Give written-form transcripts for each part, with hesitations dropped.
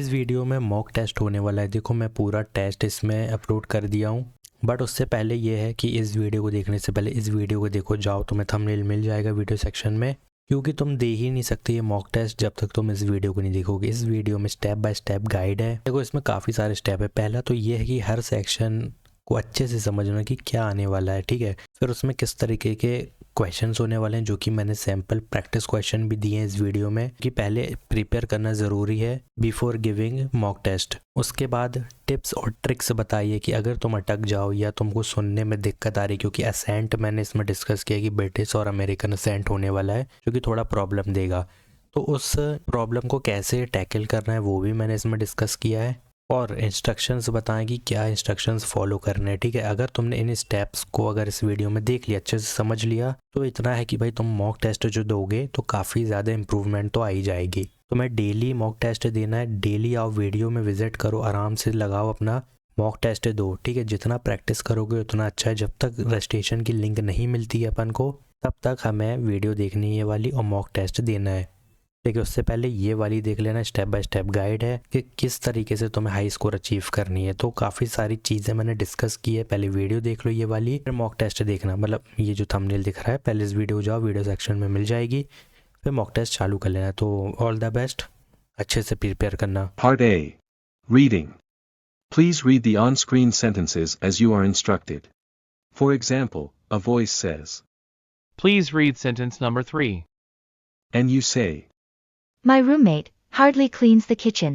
इस वीडियो में mock test होने वाला है। देखो मैं पूरा टेस्ट इसमें अपलोड कर दिया हूँ, बट उससे पहले ये है कि इस वीडियो को देखने से पहले इस वीडियो को देखो, जाओ तुम्हें थंबनेल मिल जाएगा वीडियो सेक्शन में, क्योंकि तुम देख ही नहीं सकते ये मॉक टेस्ट जब तक तुम इस वीडियो को नहीं देखोगे। इस वीडियो में स्टेप बाय स्टेप गाइड है। देखो इसमें काफ़ी सारे स्टेप है। पहला तो ये है कि हर सेक्शन को अच्छे से समझना कि क्या आने वाला है, ठीक है। फिर उसमें किस तरीके के क्वेश्चंस होने वाले हैं, जो कि मैंने सैम्पल प्रैक्टिस क्वेश्चन भी दिए हैं इस वीडियो में, कि पहले प्रिपेयर करना ज़रूरी है बिफोर गिविंग मॉक टेस्ट। उसके बाद टिप्स और ट्रिक्स बताइए कि अगर तुम अटक जाओ या तुमको सुनने में दिक्कत आ रही, क्योंकि असेंट मैंने इसमें डिस्कस किया कि ब्रिटिश और अमेरिकन असेंट होने वाला है जो कि थोड़ा प्रॉब्लम देगा, तो उस प्रॉब्लम को कैसे टैकल करना है वो भी मैंने इसमें डिस्कस किया है। और इंस्ट्रक्शंस बताएं कि क्या इंस्ट्रक्शंस फॉलो करने हैं, ठीक है। अगर तुमने इन स्टेप्स को अगर इस वीडियो में देख लिया, अच्छे से समझ लिया, तो इतना है कि भाई तुम मॉक टेस्ट जो दोगे तो काफ़ी ज़्यादा इंप्रूवमेंट तो आ ही जाएगी। तो मैं डेली मॉक टेस्ट देना है, डेली आओ वीडियो में विजिट करो, आराम से लगाओ अपना मॉक टेस्ट दो, ठीक है। जितना प्रैक्टिस करोगे उतना अच्छा है। जब तक रजिस्ट्रेशन की लिंक नहीं मिलती है अपन को, तब तक हमें वीडियो देखनी है वाली और मॉक टेस्ट देना है, ठीक है। उससे पहले ये वाली देख लेना, स्टेप बाय स्टेप गाइड है कि किस तरीके से तुम्हें हाई स्कोर अचीव करनी है। तो काफ़ी सारी चीज़ें मैंने डिस्कस की है। पहले वीडियो देख लो ये वाली, फिर मॉक टेस्ट देखना, मतलब ये जो थंबनेल दिख रहा है, पहले इस वीडियो जाओ, वीडियो सेक्शन में मिल जाएगी, फिर मॉक टेस्ट चालू कर लेना। तो ऑल द बेस्ट, अच्छे से प्रिपेयर करना। Part A. Reading. Please read the on-screen sentences as you are instructed. For example, a voice says, Please read sentence number 3. and you say, My roommate hardly cleans the kitchen.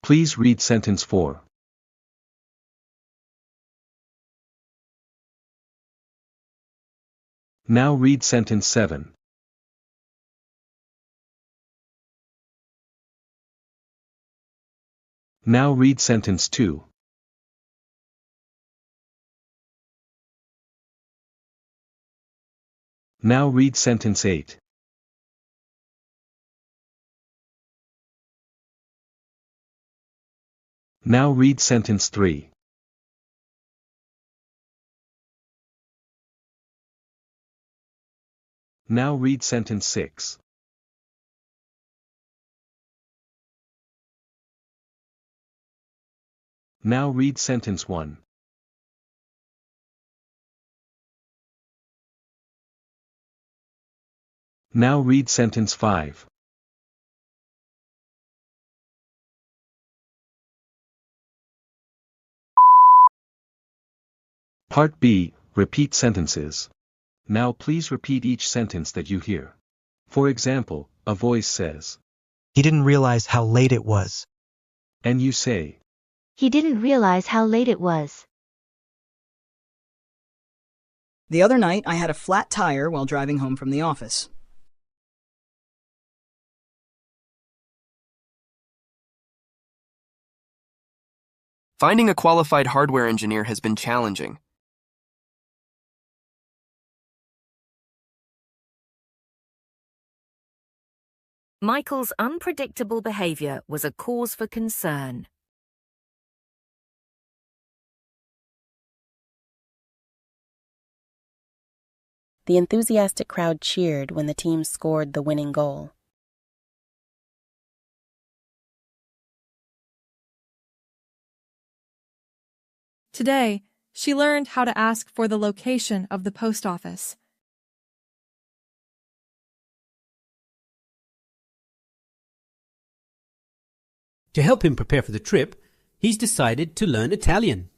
please read sentence 4. Now read sentence 7. Now read sentence 2. Now read sentence 8. Now read sentence 3. Now read sentence 6. Now read sentence 1. Now read sentence 5. Part B. Repeat sentences. Now please repeat each sentence that you hear. For example, a voice says, He didn't realize how late it was. and you say, He didn't realize how late it was. The other night, I had a flat tire while driving home from the office. Finding a qualified hardware engineer has been challenging. Michael's unpredictable behavior was a cause for concern. The enthusiastic crowd cheered when the team scored the winning goal. Today, she learned how to ask for the location of the post office. To help him prepare for the trip, he's decided to learn Italian.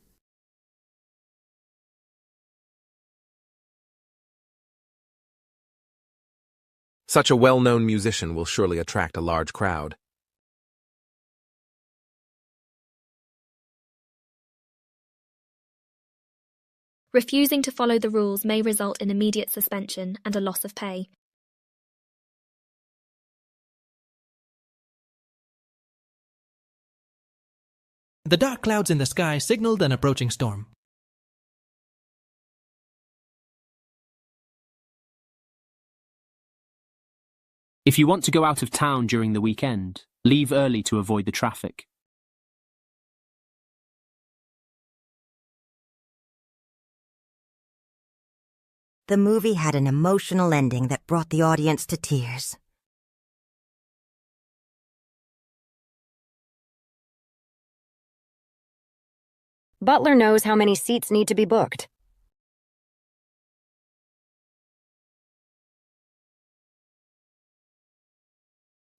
Such a well-known musician will surely attract a large crowd. Refusing to follow the rules may result in immediate suspension and a loss of pay. The dark clouds in the sky signaled an approaching storm. If you want to go out of town during the weekend, leave early to avoid the traffic. The movie had an emotional ending that brought the audience to tears. Butler knows how many seats need to be booked.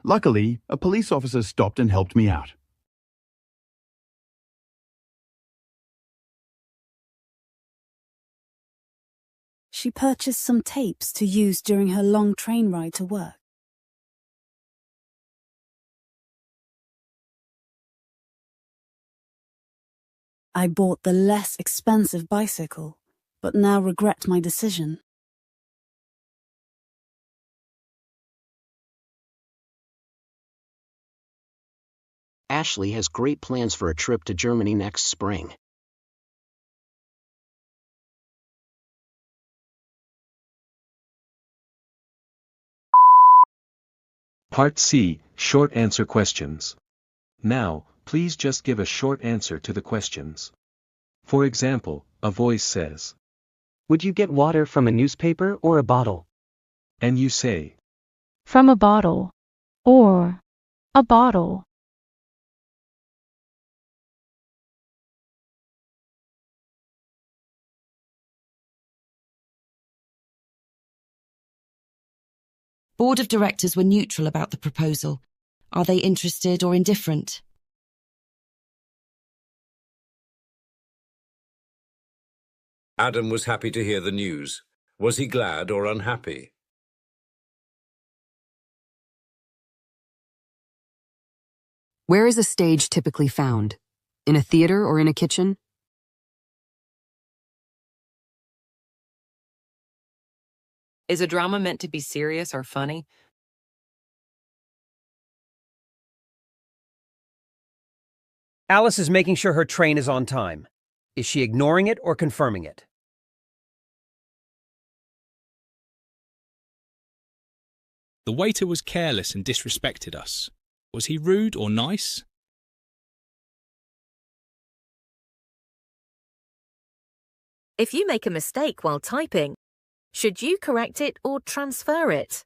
Luckily, a police officer stopped and helped me out. She purchased some tapes to use during her long train ride to work. I bought the less expensive bicycle, but now regret my decision. Ashley has great plans for a trip to Germany next spring. Part C, Short Answer Questions. Now, please just give a short answer to the questions. For example, a voice says, "Would you get water from a newspaper or a bottle?" And you say, "From a bottle," or "a bottle." Board of directors were neutral about the proposal. Are they interested or indifferent? Adam was happy to hear the news. Was he glad or unhappy? Where is a stage typically found? In a theater or in a kitchen? Is a drama meant to be serious or funny? Alice is making sure her train is on time. Is she ignoring it or confirming it? The waiter was careless and disrespected us. Was he rude or nice? If you make a mistake while typing, should you correct it or transfer it?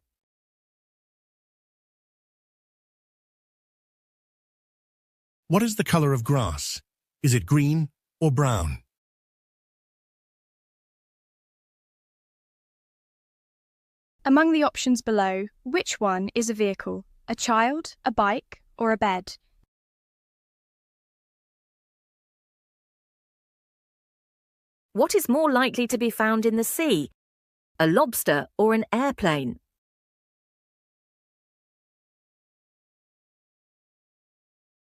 What is the color of grass? Is it green or brown? Among the options below, which one is a vehicle? A child, a bike, or a bed? What is more likely to be found in the sea? A lobster or an airplane?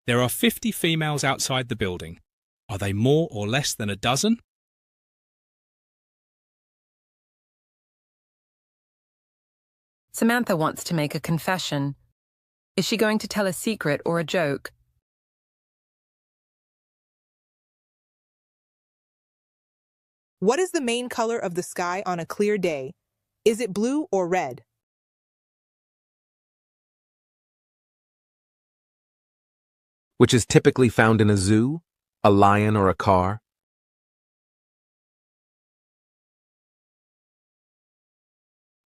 There are 50 females outside the building. Are they more or less than a dozen? Samantha wants to make a confession. Is she going to tell a secret or a joke? What is the main color of the sky on a clear day? Is it blue or red? Which is typically found in a zoo, a lion, or a car?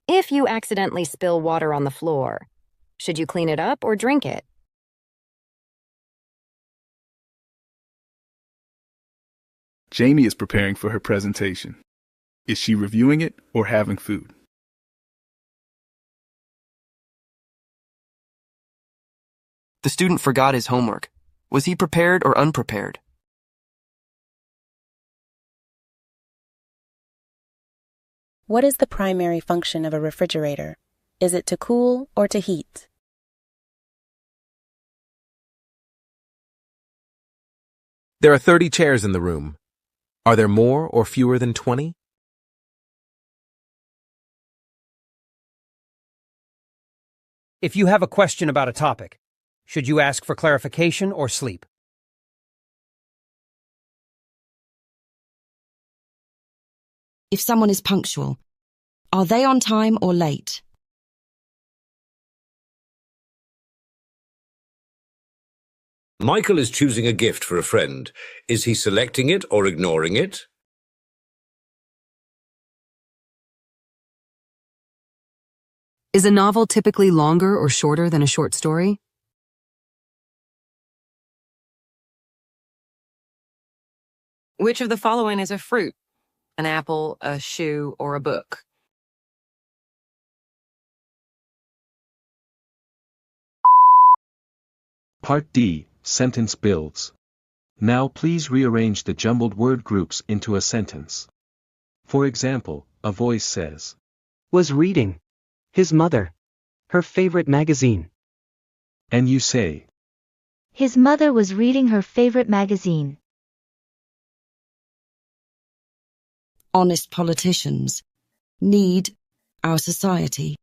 If you accidentally spill water on the floor, should you clean it up or drink it? Jamie is preparing for her presentation. Is she reviewing it or having food? The student forgot his homework. Was he prepared or unprepared? What is the primary function of a refrigerator? Is it to cool or to heat? There are 30 chairs in the room. Are there more or fewer than 20? If you have a question about a topic, should you ask for clarification or sleep? If someone is punctual, are they on time or late? Michael is choosing a gift for a friend. Is he selecting it or ignoring it? Is a novel typically longer or shorter than a short story? Which of the following is a fruit? An apple, a shoe, or a book? Part D, Sentence Builds. Now please rearrange the jumbled word groups into a sentence. For example, a voice says, Was reading. His mother. Her favorite magazine. And you say, His mother was reading her favorite magazine. Honest politicians need our society.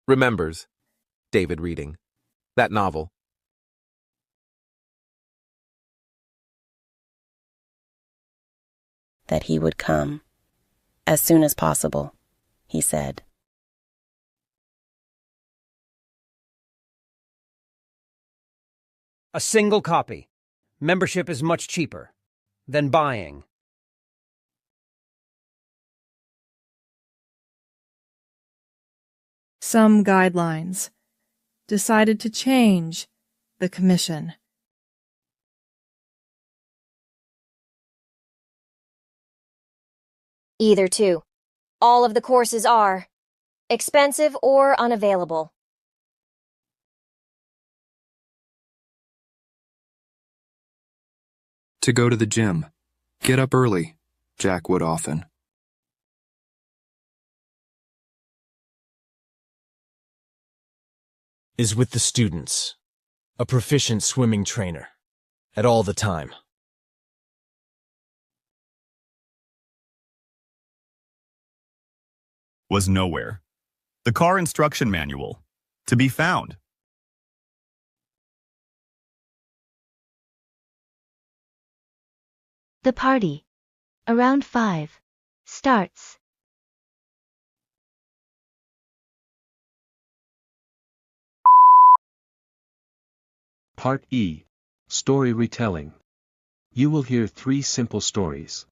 Remembers. David reading. That novel. That he would come. As soon as possible, he said. A single copy. Membership is much cheaper than buying. Some guidelines. Decided to change the commission. Either two. All of the courses are expensive or unavailable. To go to the gym. Get up early. Jack would often. Is with the students. A proficient swimming trainer. At all the time. Was nowhere. The car instruction manual. To be found. The party. Around 5. Starts. Part E, Story Retelling. You will hear 3 simple stories.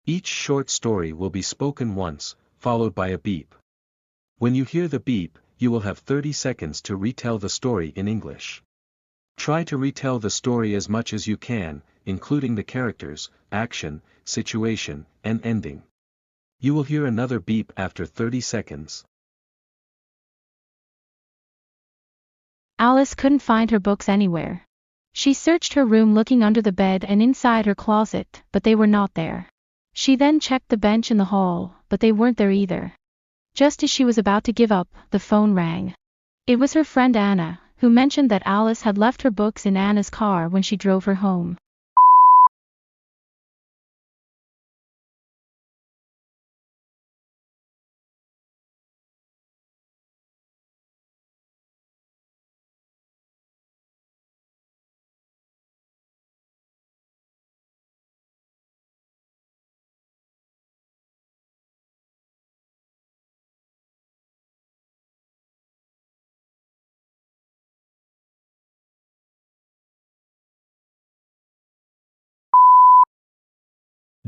Each short story will be spoken once, followed by a beep. When you hear the beep, you will have 30 seconds to retell the story in English. Try to retell the story as much as you can, including the characters, action, situation, and ending. You will hear another beep after 30 seconds. Alice couldn't find her books anywhere. She searched her room looking under the bed and inside her closet, but they were not there. She then checked the bench in the hall, but they weren't there either. Just as she was about to give up, the phone rang. It was her friend Anna, who mentioned that Alice had left her books in Anna's car when she drove her home.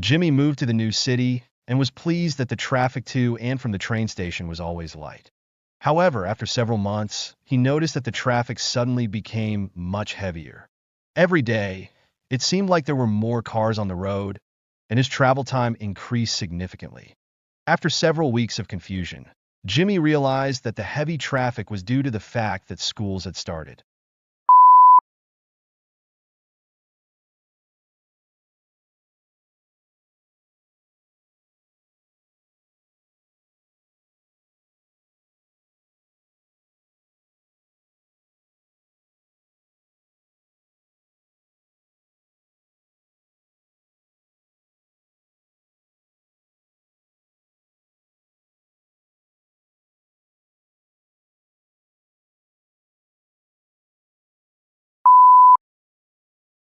Jimmy moved to the new city and was pleased that the traffic to and from the train station was always light. However, after several months, he noticed that the traffic suddenly became much heavier. Every day, it seemed like there were more cars on the road, and his travel time increased significantly. After several weeks of confusion, Jimmy realized that the heavy traffic was due to the fact that schools had started.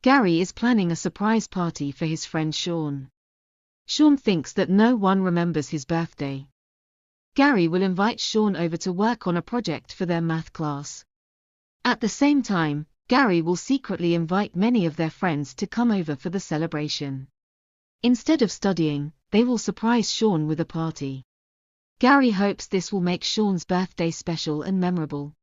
Gary is planning a surprise party for his friend Sean. Sean thinks that no one remembers his birthday. Gary will invite Sean over to work on a project for their math class. At the same time, Gary will secretly invite many of their friends to come over for the celebration. Instead of studying, they will surprise Sean with a party. Gary hopes this will make Sean's birthday special and memorable.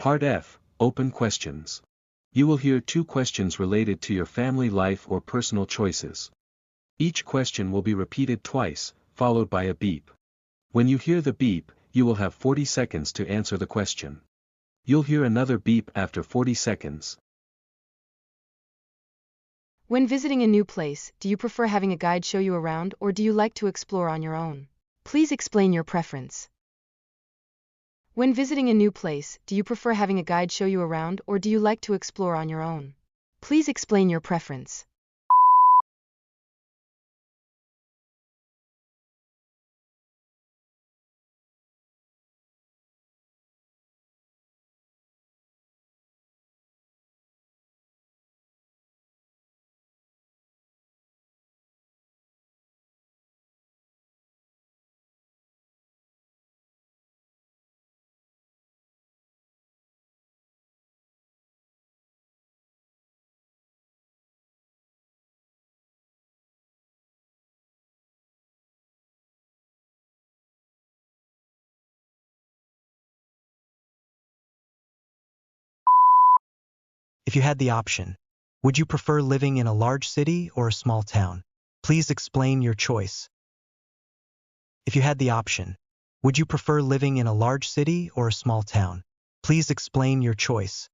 Part F, Open Questions. You will hear 2 questions related to your family life or personal choices. Each question will be repeated twice, followed by a beep. When you hear the beep, you will have 40 seconds to answer the question. You'll hear another beep after 40 seconds. When visiting a new place, do you prefer having a guide show you around or do you like to explore on your own? Please explain your preference. When visiting a new place, do you prefer having a guide show you around or do you like to explore on your own? Please explain your preference. If you had the option, would you prefer living in a large city or a small town? Please explain your choice. If you had the option, would you prefer living in a large city or a small town? Please explain your choice.